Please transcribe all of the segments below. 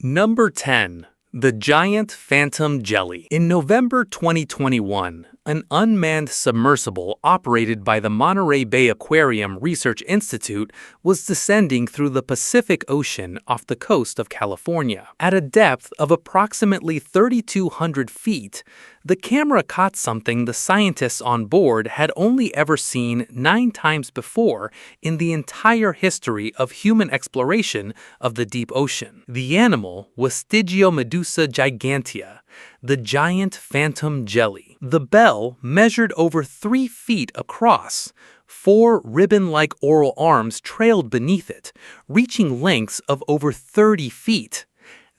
Number 10. The giant phantom jelly. In November 2021, an unmanned submersible operated by the Monterey Bay Aquarium Research Institute was descending through the Pacific Ocean off the coast of California. At a depth of approximately 3,200 feet, the camera caught something the scientists on board had only ever seen 9 times before in the entire history of human exploration of the deep ocean. The animal was Stygiomedusa gigantea, the giant phantom jelly. The bell measured over 3 feet across. 4 ribbon-like oral arms trailed beneath it, reaching lengths of over 30 feet.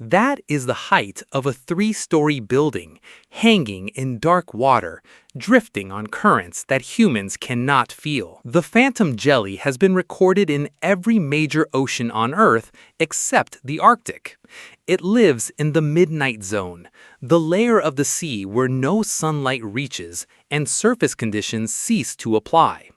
That is the height of a 3-story building, hanging in dark water, drifting on currents that humans cannot feel. The phantom jelly has been recorded in every major ocean on Earth except the Arctic. It lives in the midnight zone, the layer of the sea where no sunlight reaches and surface conditions cease to apply.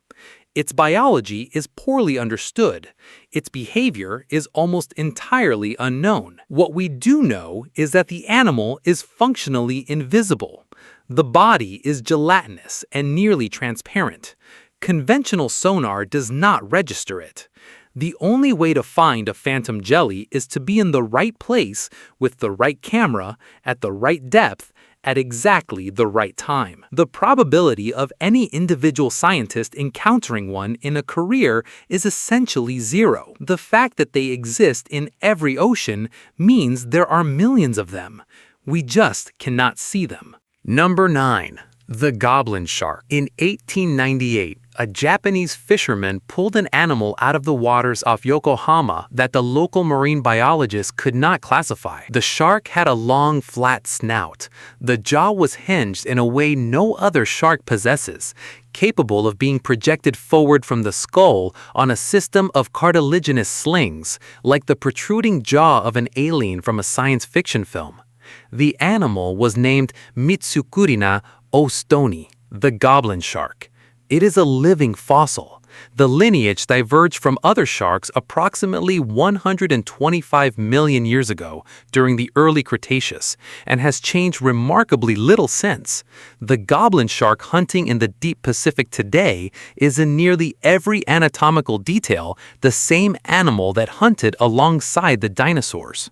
Its biology is poorly understood. Its behavior is almost entirely unknown. What we do know is that the animal is functionally invisible. The body is gelatinous and nearly transparent. Conventional sonar does not register it. The only way to find a phantom jelly is to be in the right place with the right camera at the right depth at exactly the right time. The probability of any individual scientist encountering one in a career is essentially zero. The fact that they exist in every ocean means there are millions of them. We just cannot see them. Number 9. The goblin shark. In 1898, a Japanese fisherman pulled an animal out of the waters off Yokohama that the local marine biologists could not classify. The shark had a long, flat snout. The jaw was hinged in a way no other shark possesses, capable of being projected forward from the skull on a system of cartilaginous slings, like the protruding jaw of an alien from a science fiction film. The animal was named Mitsukurina ostoni, the goblin shark. It is a living fossil. The lineage diverged from other sharks approximately 125 million years ago during the early Cretaceous and has changed remarkably little since. The goblin shark hunting in the deep Pacific today is in nearly every anatomical detail the same animal that hunted alongside the dinosaurs.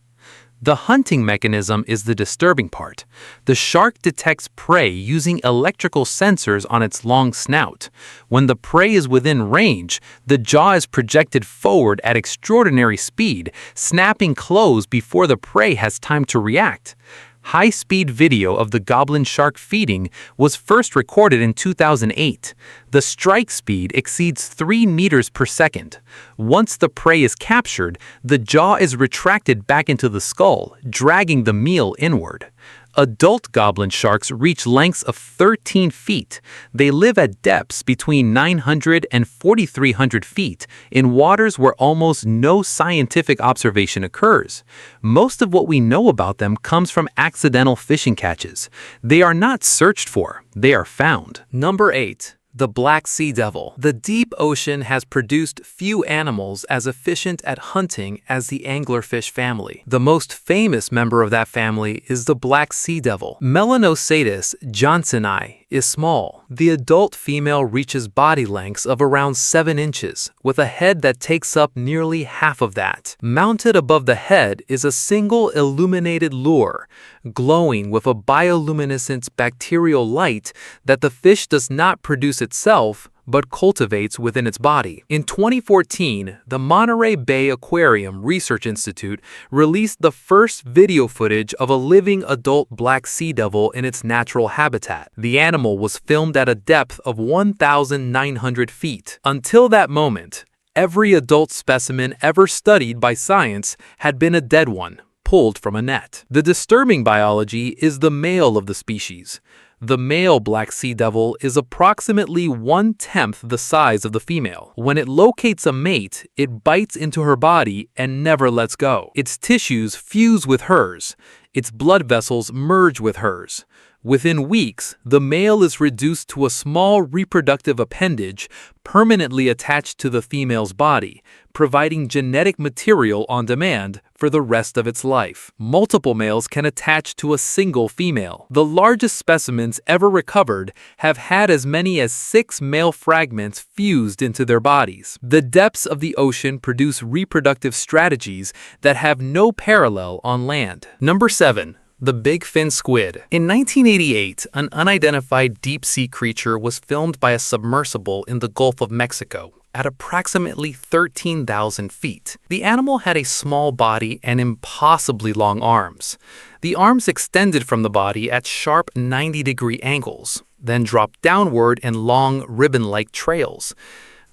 The hunting mechanism is the disturbing part. The shark detects prey using electrical sensors on its long snout. When the prey is within range, the jaw is projected forward at extraordinary speed, snapping closed before the prey has time to react. High-speed video of the goblin shark feeding was first recorded in 2008. The strike speed exceeds 3 meters per second. Once the prey is captured, the jaw is retracted back into the skull, dragging the meal inward. Adult goblin sharks reach lengths of 13 feet. They live at depths between 900 and 4,300 feet in waters where almost no scientific observation occurs. Most of what we know about them comes from accidental fishing catches. They are not searched for, they are found. Number 8. The Black Sea Devil. The deep ocean has produced few animals as efficient at hunting as the anglerfish family. The most famous member of that family is the Black Sea Devil. Melanocetus johnsoni is small. The adult female reaches body lengths of around 7 inches, with a head that takes up nearly half of that. Mounted above the head is a single illuminated lure, glowing with a bioluminescent bacterial light that the fish does not produce itself, but cultivates within its body. In 2014, the Monterey Bay Aquarium Research Institute released the first video footage of a living adult black sea devil in its natural habitat. The animal was filmed at a depth of 1,900 feet. Until that moment, every adult specimen ever studied by science had been a dead one, pulled from a net. The disturbing biology is the male of the species. The male black sea devil is approximately 1/10 the size of the female. When it locates a mate, it bites into her body and never lets go. Its tissues fuse with hers. Its blood vessels merge with hers. Within weeks, the male is reduced to a small reproductive appendage permanently attached to the female's body, providing genetic material on demand for the rest of its life. Multiple males can attach to a single female. The largest specimens ever recovered have had as many as 6 male fragments fused into their bodies. The depths of the ocean produce reproductive strategies that have no parallel on land. Number 7. The big fin squid. In 1988, an unidentified deep-sea creature was filmed by a submersible in the Gulf of Mexico at approximately 13,000 feet. The animal had a small body and impossibly long arms. The arms extended from the body at sharp 90-degree angles, then dropped downward in long ribbon-like trails.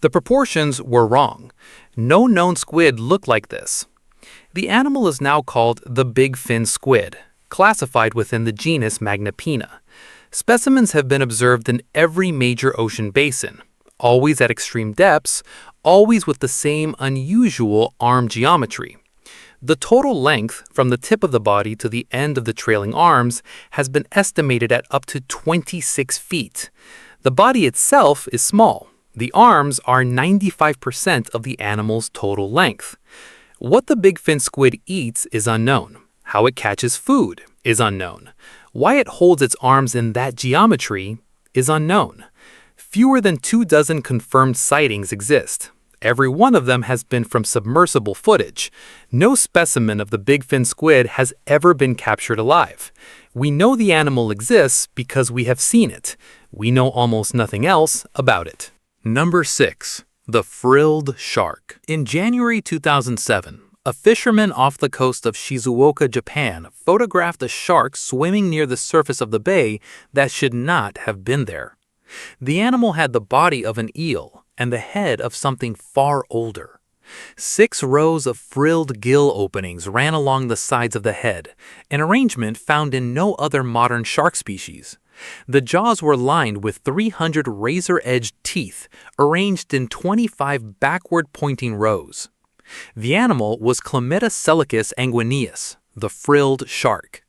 The proportions were wrong. No known squid looked like this. The animal is now called the big fin squid, classified within the genus Magnapina. Specimens have been observed in every major ocean basin, always at extreme depths, always with the same unusual arm geometry. The total length from the tip of the body to the end of the trailing arms has been estimated at up to 26 feet. The body itself is small. The arms are 95% of the animal's total length. What the big fin squid eats is unknown. How it catches food is unknown. Why it holds its arms in that geometry is unknown. Fewer than 24 confirmed sightings exist. Every one of them has been from submersible footage. No specimen of the big fin squid has ever been captured alive. We know the animal exists because we have seen it. We know almost nothing else about it. Number 6. The frilled shark. In January 2007, a fisherman off the coast of Shizuoka, Japan, photographed a shark swimming near the surface of the bay that should not have been there. The animal had the body of an eel and the head of something far older. 6 rows of frilled gill openings ran along the sides of the head, an arrangement found in no other modern shark species. The jaws were lined with 300 razor-edged teeth, arranged in 25 backward-pointing rows. The animal was Chlamydocelicus anguineus, the frilled shark.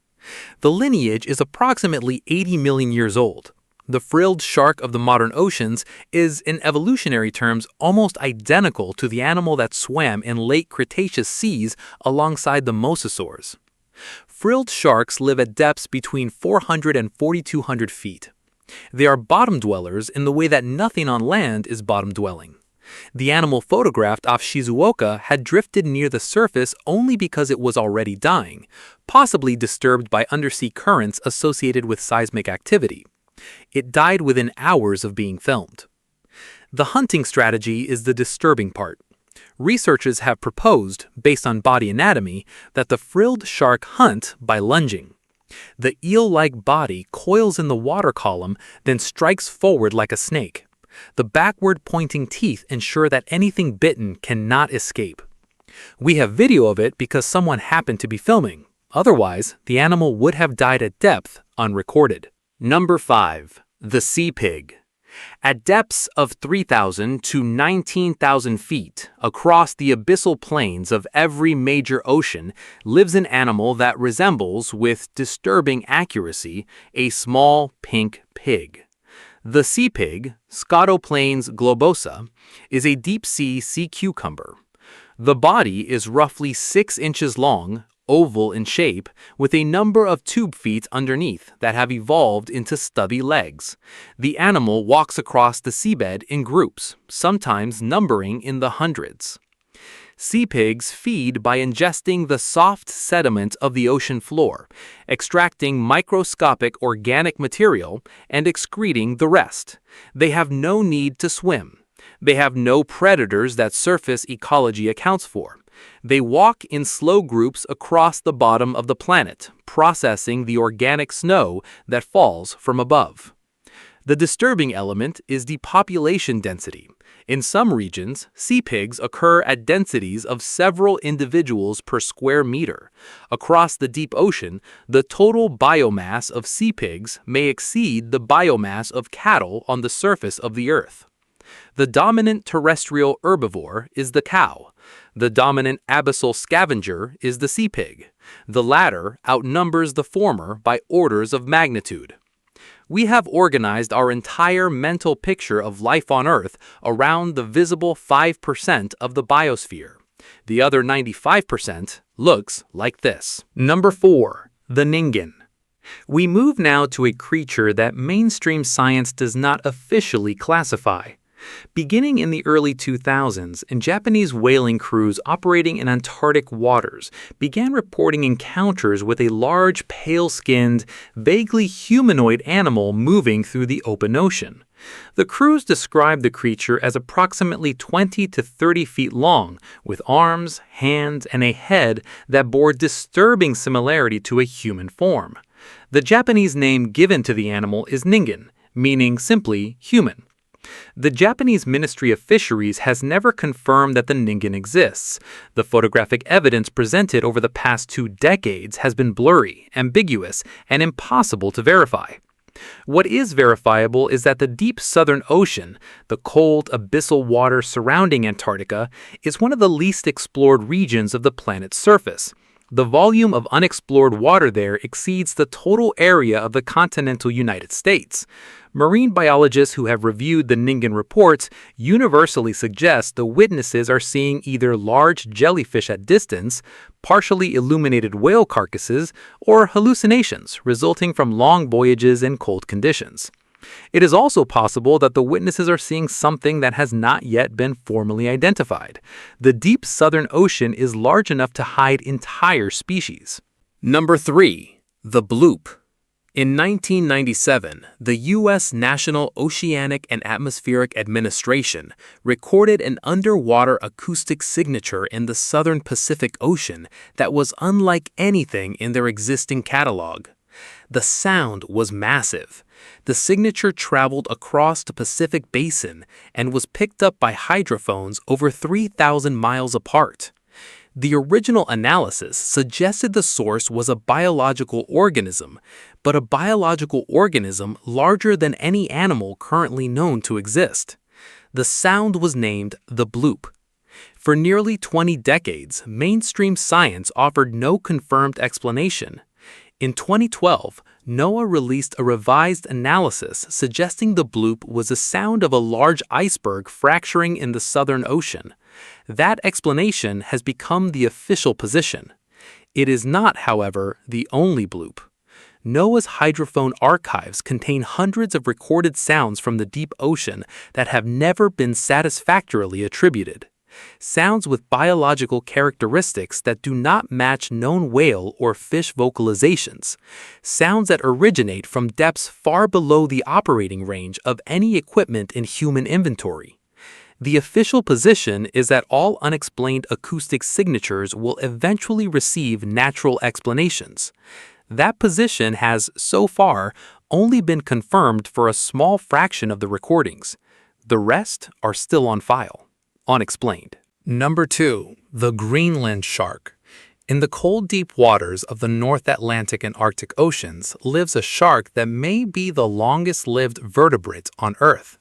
The lineage is approximately 80 million years old. The frilled shark of the modern oceans is, in evolutionary terms, almost identical to the animal that swam in late Cretaceous seas alongside the mosasaurs. Frilled sharks live at depths between 400 and 4,200 feet. They are bottom dwellers in the way that nothing on land is bottom dwelling. The animal photographed off Shizuoka had drifted near the surface only because it was already dying, possibly disturbed by undersea currents associated with seismic activity. It died within hours of being filmed. The hunting strategy is the disturbing part. Researchers have proposed, based on body anatomy, that the frilled shark hunt by lunging. The eel-like body coils in the water column, then strikes forward like a snake. The backward-pointing teeth ensure that anything bitten cannot escape. We have video of it because someone happened to be filming. Otherwise, the animal would have died at depth, unrecorded. Number 5. The sea pig. At depths of 3,000 to 19,000 feet across the abyssal plains of every major ocean lives an animal that resembles, with disturbing accuracy, a small pink pig. The sea pig, Scotoplanes globosa, is a deep-sea sea cucumber. The body is roughly 6 inches long, oval in shape, with a number of tube feet underneath that have evolved into stubby legs. The animal walks across the seabed in groups, sometimes numbering in the hundreds. Sea pigs feed by ingesting the soft sediment of the ocean floor, extracting microscopic organic material, and excreting the rest. They have no need to swim. They have no predators that surface ecology accounts for. They walk in slow groups across the bottom of the planet, processing the organic snow that falls from above. The disturbing element is the population density. In some regions, sea pigs occur at densities of several individuals per square meter. Across the deep ocean, the total biomass of sea pigs may exceed the biomass of cattle on the surface of the earth. The dominant terrestrial herbivore is the cow. The dominant abyssal scavenger is the sea pig. The latter outnumbers the former by orders of magnitude. We have organized our entire mental picture of life on Earth around the visible 5% of the biosphere. The other 95% looks like this. Number 4. The Ningen. We move now to a creature that mainstream science does not officially classify. Beginning in the early 2000s, Japanese whaling crews operating in Antarctic waters began reporting encounters with a large, pale-skinned, vaguely humanoid animal moving through the open ocean. The crews described the creature as approximately 20 to 30 feet long, with arms, hands, and a head that bore disturbing similarity to a human form. The Japanese name given to the animal is Ningen, meaning simply human. The Japanese Ministry of Fisheries has never confirmed that the Ningen exists. The photographic evidence presented over the past 2 decades has been blurry, ambiguous, and impossible to verify. What is verifiable is that the deep southern ocean, the cold, abyssal water surrounding Antarctica, is one of the least explored regions of the planet's surface. The volume of unexplored water there exceeds the total area of the continental United States. Marine biologists who have reviewed the Ningen reports universally suggest the witnesses are seeing either large jellyfish at distance, partially illuminated whale carcasses, or hallucinations resulting from long voyages in cold conditions. It is also possible that the witnesses are seeing something that has not yet been formally identified. The deep southern ocean is large enough to hide entire species. Number 3. The bloop. In 1997, the U.S. National Oceanic and Atmospheric Administration recorded an underwater acoustic signature in the southern Pacific Ocean that was unlike anything in their existing catalog. The sound was massive. The signature traveled across the Pacific Basin and was picked up by hydrophones over 3,000 miles apart. The original analysis suggested the source was a biological organism, but a biological organism larger than any animal currently known to exist. The sound was named the bloop. For nearly 20 decades, mainstream science offered no confirmed explanation. In 2012, NOAA released a revised analysis suggesting the bloop was the sound of a large iceberg fracturing in the Southern Ocean. That explanation has become the official position. It is not, however, the only bloop. NOAA's hydrophone archives contain hundreds of recorded sounds from the deep ocean that have never been satisfactorily attributed. Sounds with biological characteristics that do not match known whale or fish vocalizations. Sounds that originate from depths far below the operating range of any equipment in human inventory. The official position is that all unexplained acoustic signatures will eventually receive natural explanations. That position has, so far, only been confirmed for a small fraction of the recordings. The rest are still on file. Unexplained. Number 2. The Greenland shark. In the cold, deep waters of the North Atlantic and Arctic Oceans lives a shark that may be the longest-lived vertebrate on Earth.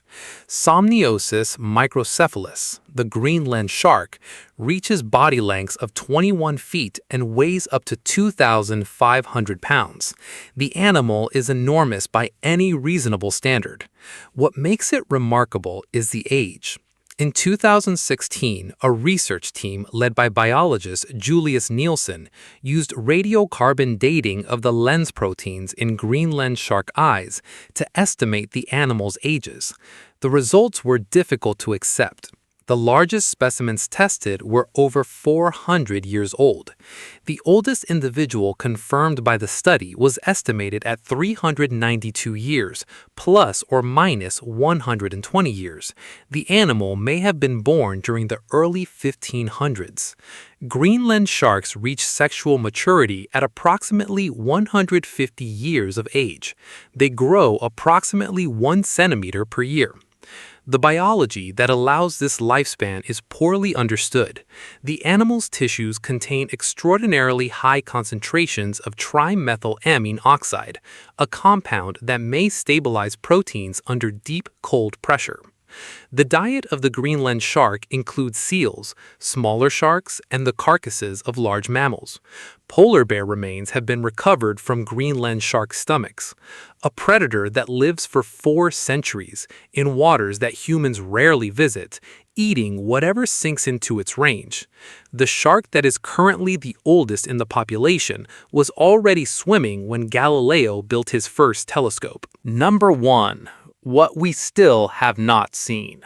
Somniosis microcephalus, the Greenland shark, reaches body lengths of 21 feet and weighs up to 2,500 pounds. The animal is enormous by any reasonable standard. What makes it remarkable is the age. In 2016, a research team led by biologist Julius Nielsen used radiocarbon dating of the lens proteins in Greenland shark eyes to estimate the animal's ages. The results were difficult to accept. The largest specimens tested were over 400 years old. The oldest individual confirmed by the study was estimated at 392 years, plus or minus 120 years. The animal may have been born during the early 1500s. Greenland sharks reach sexual maturity at approximately 150 years of age. They grow approximately 1 centimeter per year. The biology that allows this lifespan is poorly understood. The animal's tissues contain extraordinarily high concentrations of trimethylamine oxide, a compound that may stabilize proteins under deep, cold pressure. The diet of the Greenland shark includes seals, smaller sharks, and the carcasses of large mammals. Polar bear remains have been recovered from Greenland shark stomachs, a predator that lives for 4 centuries in waters that humans rarely visit, eating whatever sinks into its range. The shark that is currently the oldest in the population was already swimming when Galileo built his first telescope. Number 1. What we still have not seen.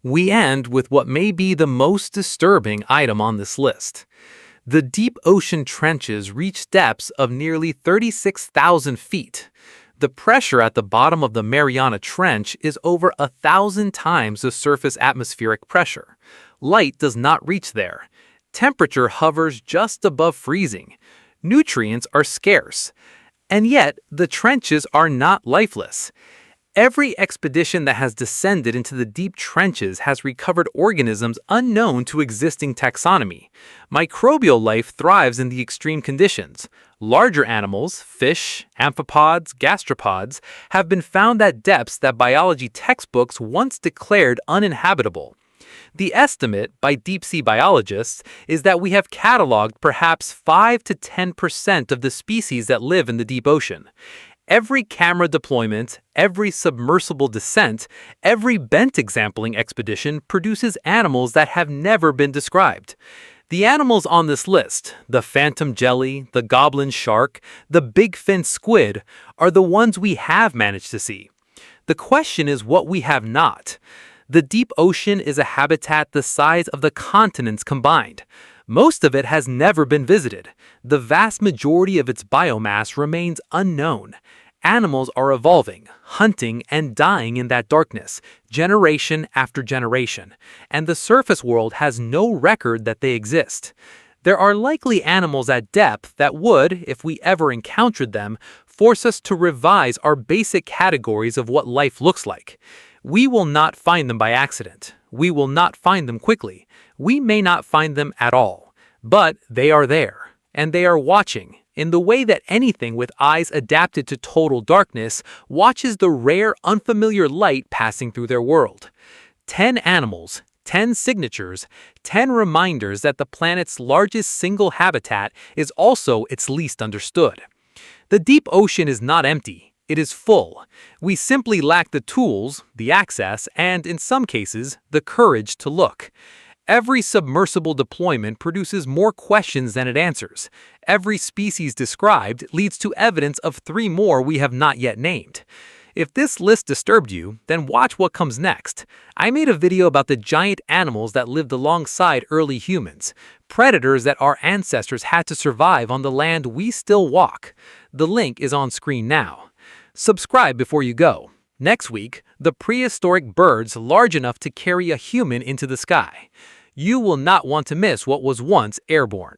We end with what may be the most disturbing item on this list. The deep ocean trenches reach depths of nearly 36,000 feet. The pressure at the bottom of the Mariana Trench is over 1,000 times the surface atmospheric pressure. Light does not reach there. Temperature hovers just above freezing. Nutrients are scarce. And yet, the trenches are not lifeless. Every expedition that has descended into the deep trenches has recovered organisms unknown to existing taxonomy. Microbial life thrives in the extreme conditions. Larger animals, fish, amphipods, gastropods, have been found at depths that biology textbooks once declared uninhabitable. The estimate by deep-sea biologists is that we have cataloged perhaps 5 to 10% of the species that live in the deep ocean. Every camera deployment, every submersible descent, every bent exampling expedition produces animals that have never been described. The animals on this list, the phantom jelly, the goblin shark, the big fin squid, are the ones we have managed to see. The question is what we have not. The deep ocean is a habitat the size of the continents combined. Most of it has never been visited. The vast majority of its biomass remains unknown. Animals are evolving, hunting, and dying in that darkness, generation after generation, and the surface world has no record that they exist. There are likely animals at depth that would, if we ever encountered them, force us to revise our basic categories of what life looks like. We will not find them by accident. We will not find them quickly. We may not find them at all. But they are there, and they are watching, in the way that anything with eyes adapted to total darkness watches the rare, unfamiliar light passing through their world. 10 animals, 10 signatures, 10 reminders that the planet's largest single habitat is also its least understood. The deep ocean is not empty. It is full. We simply lack the tools, the access, and, in some cases, the courage to look. Every submersible deployment produces more questions than it answers. Every species described leads to evidence of 3 more we have not yet named. If this list disturbed you, then watch what comes next. I made a video about the giant animals that lived alongside early humans, predators that our ancestors had to survive on the land we still walk. The link is on screen now. Subscribe before you go. Next week, the prehistoric birds large enough to carry a human into the sky. You will not want to miss what was once airborne.